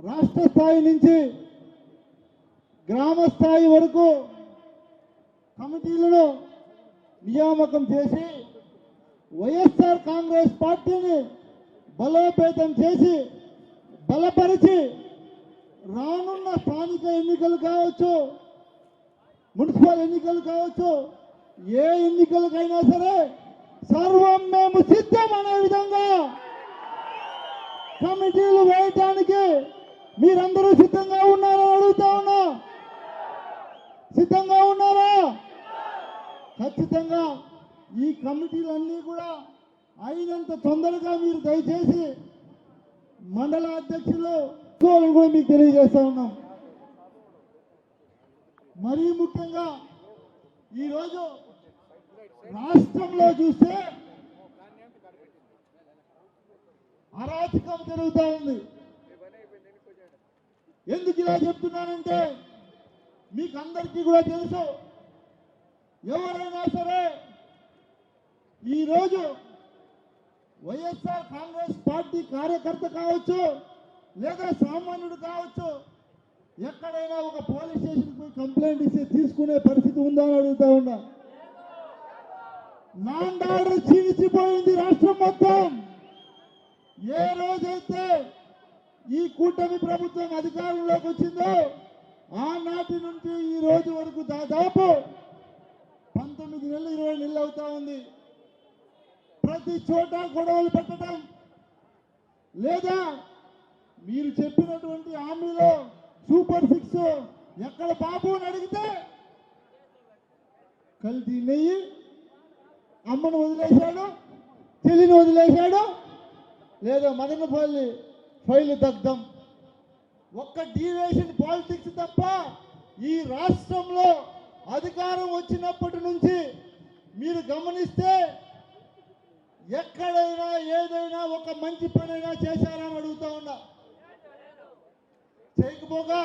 రాష్ట్ర స్థాయి నుంచి గ్రామ స్థాయి వరకు కమిటీలను నియామకం చేసి వైఎస్ఆర్ కాంగ్రెస్ పార్టీని బలోపేతం చేసి బలపరిచి రానున్న స్థానిక ఎన్నికలు కావచ్చు, మున్సిపల్ ఎన్నికలు కావచ్చు, ఏ ఎన్నికలకైనా సరే సర్వం మేము సిద్ధం అనే విధంగా కమిటీలు వేయటానికి మీరందరూ సిద్ధంగా ఉన్నారా అడుగుతా ఉన్నా. సిద్ధంగా ఉన్నారా? ఖచ్చితంగా ఈ కమిటీలన్నీ కూడా అయినంత తొందరగా మీరు దయచేసి మండల అధ్యక్షులు కూడా మీకు తెలియజేస్తా ఉన్నాం. మరీ ముఖ్యంగా ఈరోజు రాష్ట్రంలో చూస్తే అరాచకం జరుగుతూ ఉంది. ఎందుకు ఇలా చెప్తున్నానంటే మీకు అందరికీ కూడా తెలుసు, ఎవరైనా సరే ఈరోజు వైఎస్ఆర్ కాంగ్రెస్ పార్టీ కార్యకర్త కావచ్చు, లేదా సామాన్యుడు కావచ్చు, ఎక్కడైనా ఒక పోలీస్ స్టేషన్కి పోయి కంప్లైంట్ ఇస్తే తీసుకునే పరిస్థితి ఉందా అని అడుగుతా ఉన్నా. ల్యాండ్ ఆర్డర్ క్షీణించిపోయింది రాష్ట్రం మొత్తం. ఏ రోజైతే ఈ కూటమి ప్రభుత్వం అధికారంలోకి వచ్చిందో ఆనాటి నుంచి ఈ రోజు వరకు దాదాపు 19 నెలలు 20 నెలలు అవుతా ఉంది. ప్రతి చోట గొడవలు పెట్టడం, లేదా మీరు చెప్పినటువంటి హామీలో సూపర్ 6 ఎక్కడ బాబు అని అడిగితే కల్తీ నెయ్యి, అమ్మను వదిలేశాడు, చెల్లిని వదిలేశాడు, లేదా మదనపల్లి ఫైలు దగ్ధం. ఒక్క డీవియేషన్ పాలిటిక్స్ తప్ప ఈ రాష్ట్రంలో అధికారం వచ్చినప్పటి నుంచి మీరు గమనిస్తే ఎక్కడైనా ఏదైనా ఒక మంచి పనైనా చేశారని అడుగుతా ఉన్నా. చేయకపోగా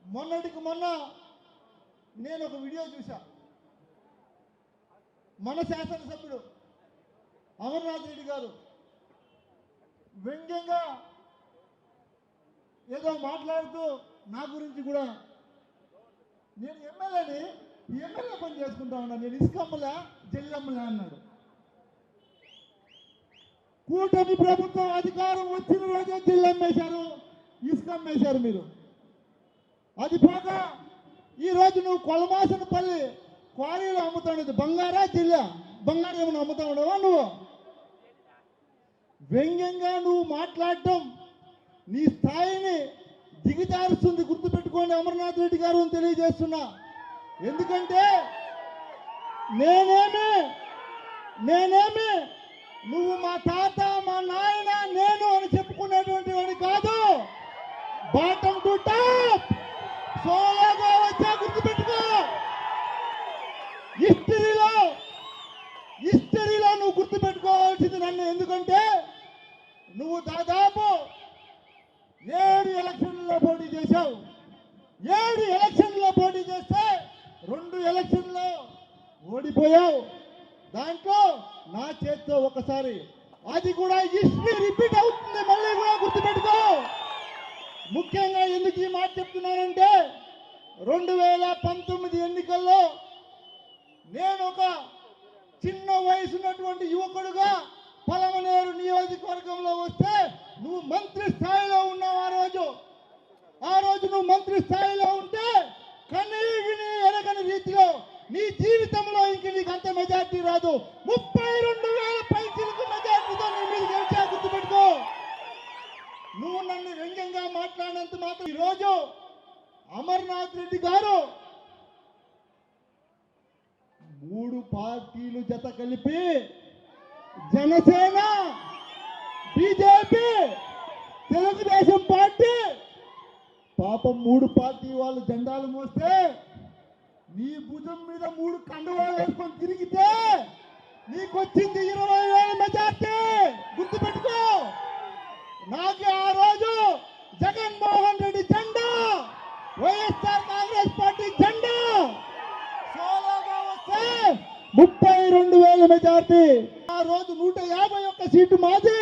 మొన్నటికి మొన్న నేను ఒక వీడియో చూసా. మన శాసనసభ్యుడు అమర్నాథ్ రెడ్డి గారు వ్యంగ్యంగా ఏదో మాట్లాడుతూ నా గురించి కూడా, నేను ఎమ్మెల్యే పని చేసుకుంటా ఉన్నా, నేను ఇసుకమ్మలా జల్లమ్మలా అన్నాడు. కూటమి ప్రభుత్వం అధికారం వచ్చిన రోజే జిల్లమ్మేశారు, ఇసుకమ్మేశారు మీరు. అది పోక ఈరోజు నువ్వు కొలమాసనపల్లి క్వారీలో అమ్ముతా ఉండేది బంగారా జిల్లా, బంగారం ఏమైనా అమ్ముతా ఉండవా నువ్వు? వ్యంగ్యంగా నువ్వు మాట్లాడటం నీ స్థాయిని దిగజారుస్తుంది. గుర్తుపెట్టుకోండి అమర్నాథ్ రెడ్డి గారు అని తెలియజేస్తున్నా. ఎందుకంటే నేనేమి నువ్వు మా తాత, మా నాయన, నేను అని చెప్పుకునేటువంటి వాడి కాదు. బాటం టు టాప్ సోలోగా వచ్చా, గుర్తుపెట్టుకో. హిస్టరీలో నువ్వు గుర్తుపెట్టుకోవాల్సింది నన్ను. ఎందుకంటే నువ్వు దాదాపు 7 ఎలక్షన్లలో పోటీ చేశావు. 7 ఎలక్షన్లో పోటీ చేస్తే 2 ఎలక్షన్లో ఓడిపోయావు. దాంట్లో నా చేత్తో ఒకసారి, అది కూడా హిస్టరీ రిపీట్ అవుతుంది, మళ్ళీ కూడా గుర్తుపెట్టుకో. ముఖ్యంగా ఎందుకు ఈ మాట చెప్తున్నానంటే 2019 ఎన్నికల్లో నేను ఒక చిన్న వయసున్నటువంటి యువకుడుగా పలమనేరు నియోజకవర్గంలో వస్తే నువ్వు మంత్రి స్థాయిలో ఉన్నావు. ఆ రోజు నువ్వు మంత్రి స్థాయిలో ఉంటే కనీవిని ఎరగని రీతిలో నీ జీవితంలో ఇంక నీకు అంత మెజార్టీ రాదు. 32,000 పైసలకు మెజార్టీతో నీ మీద గెలిచా, గుర్తుపెట్టుకో. నువ్వు నన్ను వ్యంగ్యంగా మాట్లాడినంత మాత్రం ఈరోజు అమర్నాథ్ రెడ్డి గారు 3 పార్టీలు జత కలిపి జనసేన, బీజేపీ, తెలుగుదేశం పార్టీ, పాపం 3 పార్టీ వాళ్ళు జెండాలు మోస్తే నీ భుజం మీద 3 కండువాలు వేసుకొని తిరిగితే నీకొచ్చింది 20,000 మెజార్టీ, గుర్తుపెట్టుకో. నాకు ఆ రోజు జగన్మోహన్ రెడ్డి జెండా, వైఎస్ఆర్ కాంగ్రెస్ పార్టీ జెండా సోలోగా వస్తే 32,000 మెజార్టీ. ఆ రోజు 151 సీటు మాది,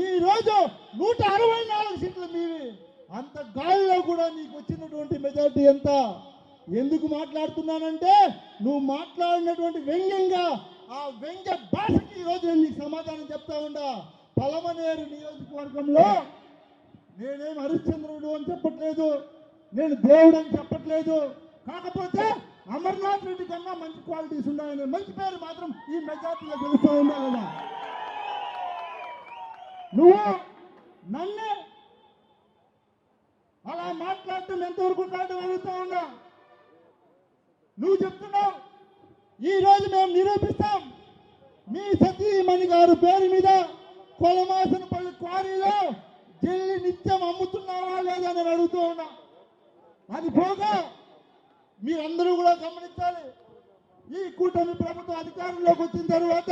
ఈ రోజు 164 సీట్లు మీవి. అంత గాలిలో కూడా నీకు వచ్చినటువంటి మెజారిటీ ఎంత? ఎందుకు మాట్లాడుతున్నానంటే నువ్వు మాట్లాడినటువంటి వ్యంగ్యంగా ఆ వ్యంగ్య భాషకి ఈరోజు నేను నీకు సమాధానం చెప్తా ఉండా. పలమనేరు నియోజకవర్గంలో నేనేం హరిశ్చంద్రుడు అని చెప్పట్లేదు, నేను దేవుడు అని చెప్పట్లేదు. కాకపోతే అమర్నాథ్ రెడ్డి కన్నా మంచి క్వాలిటీస్ ఉన్నాయని మంచి పేరు మాత్రం ఈ మెజార్టీలో తెలుస్తూ ఉందా లేదా? నువ్వు నన్నే అలా మాట్లాడటం ఎంతవరకు కాదు అడుగుతా ఉన్నా. నువ్వు చెప్తున్నావు ఈ రోజు మేము నిరూపిస్తాం, మీ సతీమణి గారు పేరు మీద కొలమాసనపల్లి క్వారీలో జల్లి నిత్యం అమ్ముతున్నావా లేదా అని అడుగుతూ ఉన్నా. అది పోగా మీరందరూ కూడా గమనించాలి, ఈ కూటమి ప్రభుత్వం అధికారంలోకి వచ్చిన తర్వాత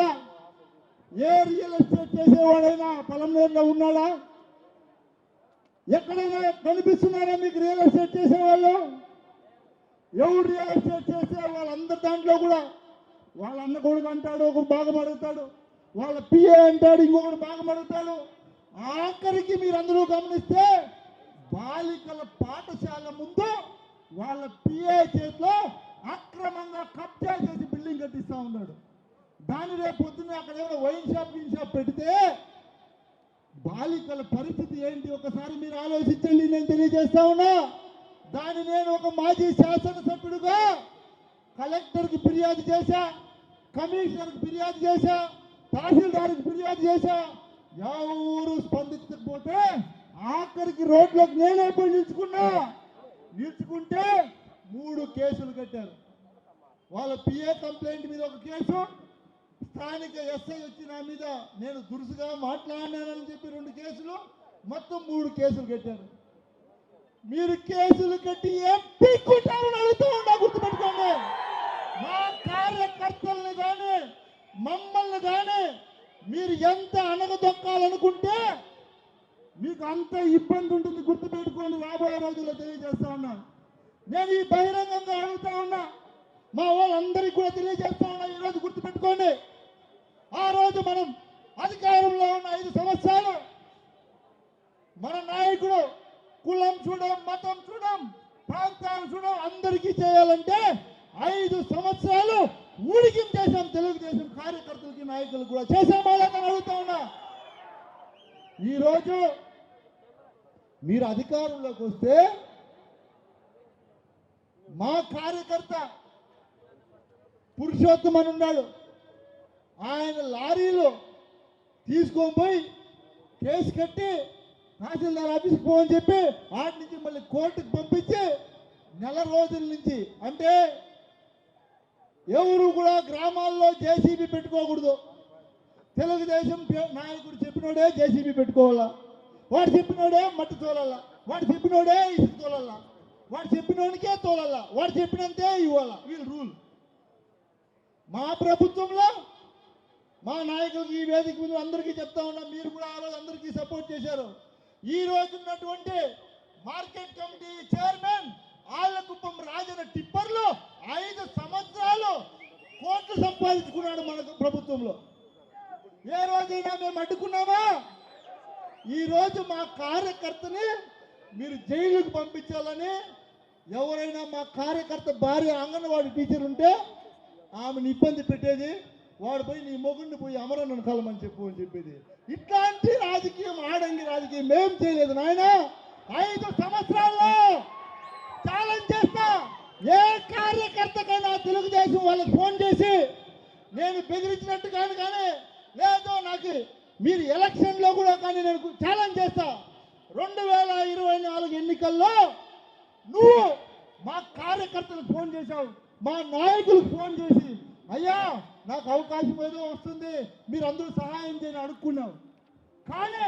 ఏ రియల్ ఎస్టేట్ చేసేవాడైనా పలమనేరులో ఉన్నాడా? ఎక్కడైనా కనిపిస్తున్నారా మీకు రియల్ ఎస్టేట్ చేసేవాళ్ళు? ఎవరు రియల్ ఎస్టేట్ చేసే వాళ్ళందరి దాంట్లో కూడా వాళ్ళ అన్న కొడుకు అంటాడు, ఒకరు భాగం అడుగుతాడు, వాళ్ళ పిఏ అంటాడు, ఇంకొకరు భాగం అడుగుతాడు. ఆఖరికి మీరందరూ గమనిస్తే బాలికల పాఠశాల ముందు వాళ్ళ పిఏ చేతిలో అక్రమంగా కబ్జా చేసి బిల్డింగ్ కట్టిస్తా ఉన్నాడు. దాని రేపు పొద్దున్న అక్కడ ఏమైనా వైన్ షాప్ పెడితే బాలికల పరిస్థితి ఏంటి ఒకసారి మీరు ఆలోచించండి. నేను తెలియజేస్తా ఉన్నా. దాన్ని నేను ఒక మాజీ శాసనసభ్యుడిగా కలెక్టర్కి ఫిర్యాదు చేశా, కమిషనర్కి ఫిర్యాదు చేశా, తహసీల్దార్కి ఫిర్యాదు చేశా. ఎవరు స్పందించకపోతే ఆఖరికి రోడ్లోకి నేనే పోయి నిల్చుకుంటే 3 కేసులు కట్టారు. వాళ్ళ పిఏ కంప్లైంట్ మీద ఒక కేసు, స్థానిక ఎస్ఐ వచ్చి నా మీద నేను దురుసుగా మాట్లాడినానని చెప్పి 2 కేసులు, మొత్తం 3 కేసులు కట్టారు. మీరు కేసులు కట్టి ఏం పీక్కుంటారని అడుగుతూ ఉన్నా. గుర్తుపెట్టుకోండి, మా కార్యకర్తల్ని కానీ మమ్మల్ని కానీ మీరు ఎంత అణగదొక్కాలనుకుంటే మీకు అంత ఇబ్బంది ఉంటుంది. గుర్తుపెట్టుకోండి, రాబోయే రోజుల్లో తెలియజేస్తా ఉన్నా. నేను ఈ బహిరంగంగా అడుగుతా ఉన్నా, మా వాళ్ళందరికీ కూడా తెలియజేస్తా ఉన్నా. ఈరోజు గుర్తుపెట్టుకోండి, ఆ రోజు మనం అధికారంలో ఉన్న 5 సంవత్సరాలు మన నాయకుడు కులం చూడం, మతం చూడం, ప్రాంతాలు చూడం, అందరికీ చేయాలంటే 5 సంవత్సరాలు ఊడికిం చేశాం. తెలుగుదేశం కార్యకర్తలకి నాయకులు కూడా చేశామా లేదని అడుగుతా ఉన్నా. ఈరోజు మీరు అధికారంలోకి వస్తే మా కార్యకర్త పురుషోత్తమ్ అని ఉన్నాడు, ఆయన లారీలో తీసుకొని పోయి కేసు కట్టి తహసీల్దార్ ఆఫీస్కి పోవని చెప్పి వాటి నుంచి మళ్ళీ కోర్టుకు పంపించి నెల రోజుల నుంచి, అంటే ఎవరు కూడా గ్రామాల్లో జేసీబీ పెట్టుకోకూడదు. తెలుగుదేశం నాయకుడు చెప్పినోడే జేసీబీ పెట్టుకోవాలా, వాడు చెప్పినోడే మట్టి తోలాలా, వాడు చెప్పినోడే ఇసుక తోలాలా, వాడు చెప్పినోనికే తోలాలా, వాడు చెప్పినంతే ఇవ్వాలా. వీళ్ళు రూల్. మా ప్రభుత్వంలో మా నాయకులకి ఈ వేదిక మీద అందరికీ చెప్తా ఉన్నా, మీరు కూడా ఆ రోజు అందరికీ సపోర్ట్ చేశారు. ఈ రోజు ఉన్నటువంటి మార్కెట్ కమిటీ చైర్మన్ ఆళ్లకుప్పం రాజన టిప్పర్లో 5 సంవత్సరాలు కోట్లు సంపాదించుకున్నాడు మన ప్రభుత్వంలో. ఏ రోజైనా మేము అడ్డుకున్నామా? ఈ రోజు మా కార్యకర్తని మీరు జైలుకు పంపించాలని ఎవరైనా మా కార్యకర్త భార్య అంగన్వాడీ టీచర్ ఉంటే ఆమెను ఇబ్బంది పెట్టేది, వాడు పోయి నీ మొగుడిని పోయి అమరన్నను కలమని చెప్పు అని చెప్పేది. ఇట్లాంటి రాజకీయం, ఆడంగి రాజకీయం మేం చేయలేదు నాయన. 5 సంవత్సరాల్లో ఛాలెంజ్ చేస్తా, ఏ కార్యకర్తకైనా తెలుగుదేశం వాళ్ళకి ఫోన్ చేసి నేను బెదిరించినట్టు కానీ లేదో నాకు మీరు ఎలక్షన్లో కూడా కానీ నేను ఛాలెంజ్ చేస్తా, 2024 ఎన్నికల్లో నువ్వు మా కార్యకర్తలకు ఫోన్ చేశావు, మా నాయకులకు ఫోన్ చేసి అయ్యా నాకు అవకాశం ఏదో వస్తుంది మీరు అందరూ సహాయం చేయని అడుక్కున్నావు. కానీ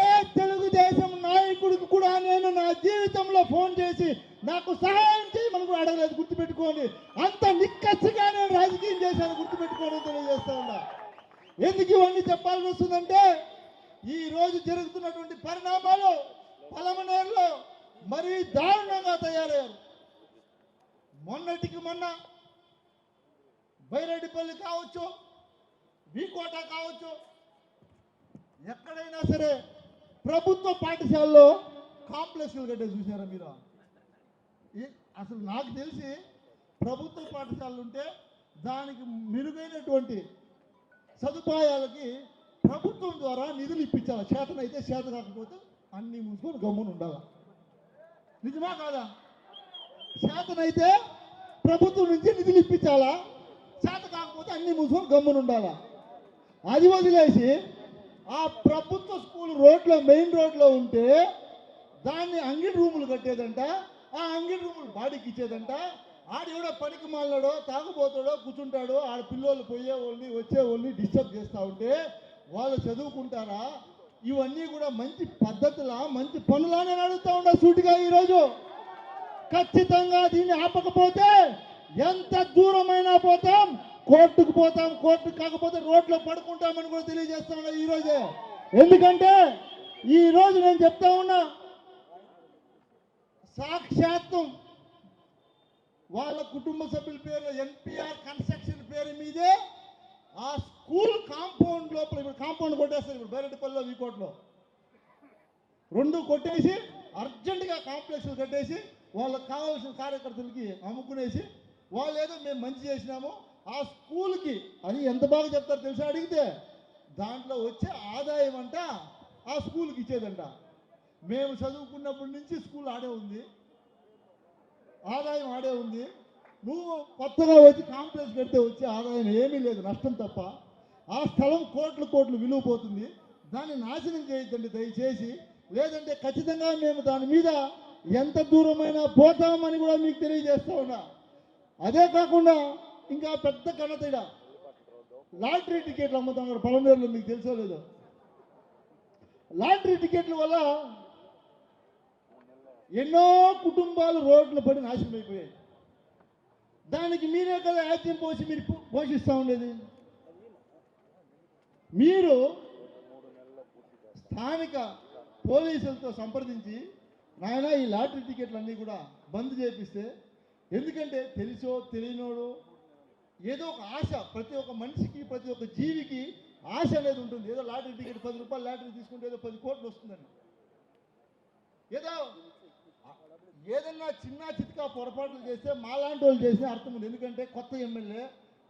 ఏ తెలుగుదేశం నాయకుడికి కూడా నేను నా జీవితంలో ఫోన్ చేసి నాకు సహాయం చేయమని కూడా అడగలేదు. గుర్తుపెట్టుకోండి, అంత నిక్కచ్చిగా నేను రాజకీయం చేశాను. గుర్తుపెట్టుకోవడం తెలియజేస్తా ఉన్నా. ఎందుకు ఇవన్నీ చెప్పాల్సి వస్తుందంటే ఈ రోజు జరుగుతున్నటువంటి పరిణామాలు పలమనేరులో మరీ దారుణంగా తయారయ్యారు. మొన్నటికి మొన్న బైరెడ్డిపల్లి కావచ్చు, వీకోట కావచ్చు, ఎక్కడైనా సరే ప్రభుత్వ పాఠశాలలో కాంప్లెక్స్లు కట్టే చూసారా మీరు? అసలు నాకు తెలిసి ప్రభుత్వ పాఠశాలలు ఉంటే దానికి మెరుగైనటువంటి సదుపాయాలకి ప్రభుత్వం ద్వారా నిధులు ఇప్పించాలి. చేతనైతే చేత కాకపోతే అన్నీ మూసుకొని గమ్మున ఉండాలి. నిజమా కాదా? చేతనైతే ప్రభుత్వం నుంచి నిధులు ఇప్పించాలా, చేత కాకపోతే అన్నీ మూసుకొని గమ్మున ఉండాలా. అది వదిలేసి ఆ ప్రభుత్వ స్కూల్ రోడ్లో మెయిన్ రోడ్లో ఉంటే దాన్ని అంగిడి రూములు కట్టేదంట, ఆ అంగిడి రూములు బాడీకి ఇచ్చేదంట. ఆడెవడో పనికి మాలడో తాగుబోతాడో కూర్చుంటాడో ఆడ పిల్లలు పోయే వాళ్ళని వచ్చే వాళ్ళని డిస్టర్బ్ చేస్తూ ఉంటే వాళ్ళు చదువుకుంటారా? ఇవన్నీ కూడా మంచి పద్ధతులా, మంచి పనులా నేను అడుగుతూ ఉన్నా సూటిగా ఈరోజు. ఖచ్చితంగా దీన్ని ఆపకపోతే ఎంత దూరమైనా పోతాం, కోర్టుకు పోతాం, కోర్టుకు కాకపోతే రోడ్లో పడుకుంటామని కూడా తెలియజేస్తా ఉన్నా ఈరోజే. ఎందుకంటే ఈరోజు నేను చెప్తా ఉన్నా, సాక్షాత్తు వాళ్ళ కుటుంబ సభ్యుల పేరు ఎన్పిఆర్ కన్స్ట్రక్షన్ పేరు మీదే ఆ స్కూల్ కాంపౌండ్ లోపల ఇప్పుడు కాంపౌండ్ కొట్టేస్తారు. ఇప్పుడు బైరెడ్డిపల్లిలో వీకోట్లో రెండు కొట్టేసి అర్జెంటుగా కాంప్లెక్స్లు కట్టేసి వాళ్ళకి కావాల్సిన కార్యకర్తలకి అమ్ముకునేసి వాళ్ళు ఏదో మేము మంచి చేసినాము ఆ స్కూల్కి అని ఎంత బాగా చెప్తారు తెలుసా? అడిగితే దాంట్లో వచ్చే ఆదాయం అంట ఆ స్కూల్కి ఇచ్చేదంట. మేము చదువుకున్నప్పటి నుంచి స్కూల్ ఆడే ఉంది, ఆదాయం ఆడే ఉంది. నువ్వు కొత్తగా వచ్చి కాంప్లెక్స్ కడితే వచ్చే ఆదాయం ఏమీ లేదు, నష్టం తప్ప. ఆ స్థలం కోట్లు కోట్లు విలువ పోతుంది. దాన్ని నాశనం చేయొద్దండి దయచేసి. లేదంటే ఖచ్చితంగా మేము దాని మీద ఎంత దూరమైనా పోతామని కూడా మీకు తెలియజేస్తా ఉన్నా. అదే కాకుండా ఇంకా పెద్ద ఘనత లాటరీ టికెట్లు అమ్ముతున్నారు పలమనేరులో, మీకు తెలుసో లేదో. లాటరీ టికెట్ల వల్ల ఎన్నో కుటుంబాలు రోడ్లు పడి నాశనం అయిపోయాయి. దానికి మీరే కదా యాజ్యం పోసి మీరు పోషిస్తూ ఉండేది. మీరు స్థానిక పోలీసులతో సంప్రదించి నాయన ఈ లాటరీ టికెట్లు అన్నీ కూడా బంద్ చేపిస్తే, ఎందుకంటే తెలిసో తెలియనోడు ఏదో ఒక ఆశ, ప్రతి ఒక్క మనిషికి ప్రతి ఒక్క జీవికి ఆశ అనేది ఉంటుంది. ఏదో లాటరీ టికెట్ 10 రూపాయలు లాటరీ తీసుకుంటే ఏదో 10 కోట్లు వస్తుందని, ఏదో ఏదన్నా చిన్న చిత్కా పొరపాట్లు చేస్తే మాలాంటి వాళ్ళు చేసిన అర్థం ఉంది. ఎందుకంటే కొత్త ఎమ్మెల్యే,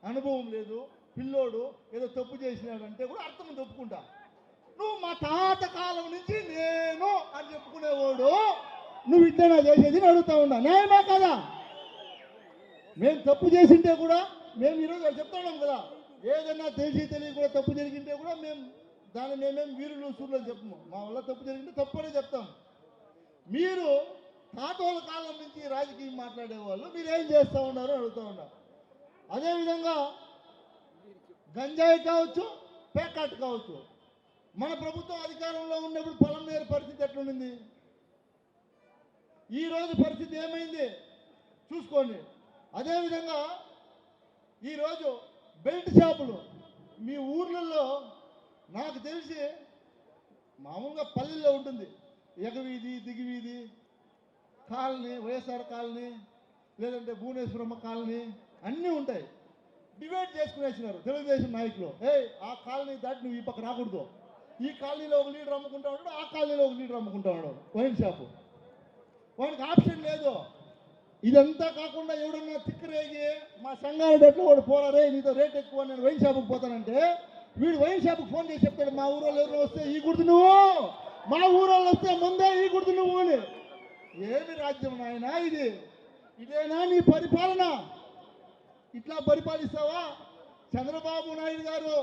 అనుభవం లేదు, పిల్లోడు ఏదో తప్పు చేసినాడంటే కూడా అర్థం ఉంది, ఒప్పుకుంటా. నువ్వు మా తాత కాలం నుంచి నేను అని చెప్పుకునేవాడు నువ్వు ఇట్లా చేసేది అని అడుగుతా ఉన్నా. న్యాయమా కదా? మేము తప్పు చేసింటే కూడా మేము ఈరోజు చెప్తా ఉన్నాం కదా, ఏదన్నా తెలిసి తెలియ కూడా తప్పు జరిగింటే కూడా మేము దాన్ని మేమేం వీరులు సూర్యులు చెప్పము. మా వల్ల తప్పు జరిగింటే తప్పు అనే చెప్తాం. మీరు తాతోల కాలం నుంచి రాజకీయం మాట్లాడేవాళ్ళు మీరేం చేస్తూ ఉన్నారు అడుగుతూ ఉన్నారు. అదేవిధంగా గంజాయి కావచ్చు, పేకాట్ కావచ్చు, మన ప్రభుత్వం అధికారంలో ఉన్నప్పుడు పలమనేరు పరిస్థితి ఎట్లుంది, ఈరోజు పరిస్థితి ఏమైంది చూసుకోండి. అదేవిధంగా ఈరోజు బెల్ట్ షాపులు మీ ఊర్లలో నాకు తెలిసి మామూలుగా పల్లెల్లో ఉంటుంది, ఎగవీధి దిగివీధి కాలనీ, వైఎస్ఆర్ కాలనీ, లేదంటే భువనేశ్వరమ్మ కాలనీ అన్నీ ఉంటాయి. డివైడ్ చేసుకునేసినారు తెలుగుదేశం నాయకులు. ఆ కాలనీ దాటి నువ్వు ఈ పక్క రాకూడదు, ఈ కాలనీలో ఒక లీడర్ అమ్ముకుంటా ఉన్నాడు, ఆ కాలనీలో ఒక లీడర్ అమ్ముకుంటా ఉన్నాడు వైన్ షాపు. వాడికి ఆప్షన్ లేదు. ఇదంతా కాకుండా ఎవడన్నా తిక్కరేగి మా సంఘాలు వాడు పోరారే నీతో రేట్ ఎక్కువ నేను వైన్ షాపుకి పోతానంటే వీడు వైన్ షాపుకి ఫోన్ చేసి చెప్తాడు, మా ఊరోళ్ళు ఎవరు వస్తే ఈ గుర్తు నువ్వు, మా ఊరోళ్ళు వస్తే ముందే ఈ గుర్తు నువ్వు అని. ఏమి రాజ్యం నాయనా ఇది? ఇదేనా నీ పరిపాలన? ఇట్లా పరిపాలిస్తావా? చంద్రబాబు నాయుడు గారు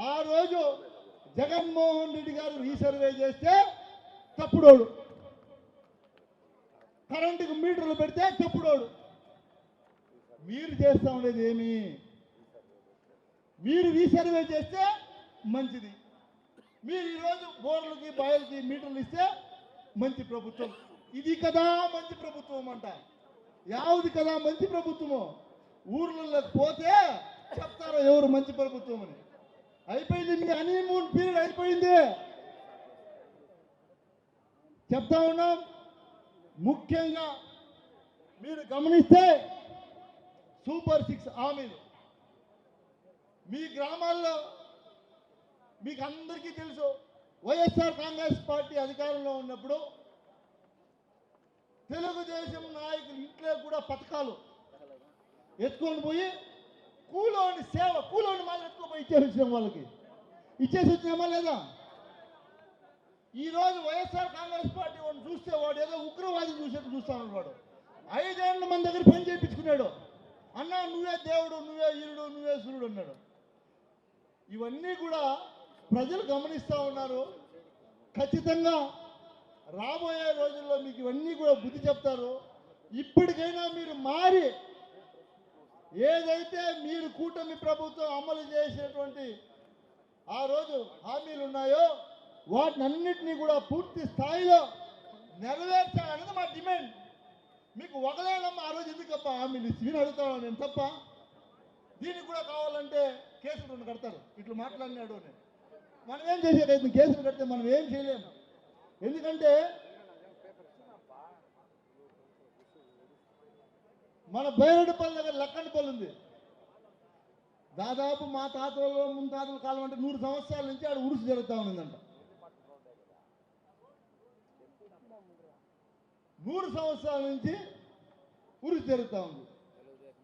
ఆ రోజు జగన్మోహన్ రెడ్డి గారు రీసర్వే చేస్తే తప్పుడోడు, కరెంటుకు మీటర్లు పెడితే తప్పుడోడు. మీరు చేస్తా ఉండేది ఏమి? మీరు రీసర్వే చేస్తే మంచిది. మీరు ఈరోజు బోర్లకి బాయిలకి మీటర్లు ఇస్తే మంచి ప్రభుత్వం. ఇది కదా మంచి ప్రభుత్వం అంట. యావది కదా మంచి ప్రభుత్వము? ఊర్లలోకి పోతే చెప్తారో ఎవరు మంచి ప్రభుత్వం అని. అయిపోయింది, మీ హనీమూన్ పీరియడ్ అయిపోయింది. చెప్తా ఉన్నాం. ముఖ్యంగా మీరు గమనిస్తే సూపర్ 6 హామీలు మీ గ్రామాల్లో మీకు అందరికీ తెలుసు. వైఎస్ఆర్ కాంగ్రెస్ పార్టీ అధికారంలో ఉన్నప్పుడు తెలుగుదేశం నాయకులు ఇంట్లో కూడా పథకాలు ఎత్తుకొని పోయి కూలోని మాత్రం ఎత్తుకొని ఇచ్చేసి వచ్చినాం వాళ్ళకి. ఇచ్చేసి వచ్చినామా లేదా? ఈరోజు వైఎస్ఆర్ కాంగ్రెస్ పార్టీ వాడిని చూస్తే వాడు ఏదో ఉగ్రవాది చూసేట్టు చూస్తాను. వాడు 5 ఏళ్ళ మన దగ్గర పని చేయించుకున్నాడు. అన్నా నువ్వే దేవుడు, నువ్వే ఈరుడు, నువ్వే సూర్యుడు అన్నాడు. ఇవన్నీ కూడా ప్రజలు గమనిస్తూ ఉన్నారు. ఖచ్చితంగా రాబోయే రోజుల్లో మీకు ఇవన్నీ కూడా బుద్ధి చెప్తారు. ఇప్పటికైనా మీరు మారి ఏదైతే మీరు కూటమి ప్రభుత్వం అమలు చేసేటువంటి ఆ రోజు హామీలు ఉన్నాయో వాటిని అన్నింటినీ కూడా పూర్తి స్థాయిలో నెరవేర్చాలనేది మా డిమాండ్. మీకు ఒకలేనమ్మా ఆ రోజు ఎందుకప్ప హామీలు ఇచ్చి అడుగుతాను నేను తప్ప. దీనికి కూడా కావాలంటే కేసులు 2 కడతారు. ఇట్లా మాట్లాడినాడు అని మనం ఏం చేసేది? కేసులు కడితే మనం ఏం చేయలేము. ఎందుకంటే మన బైరెడ్డిపల్లి దగ్గర లక్కనపల్లి ఉంది. దాదాపు మా తాతలు ముత్తాతల కాలం అంటే 100 సంవత్సరాల నుంచి ఆడ ఉరుసు జరుగుతూ ఉందంట. 100 సంవత్సరాల నుంచి ఉరుసు జరుగుతూ ఉంది.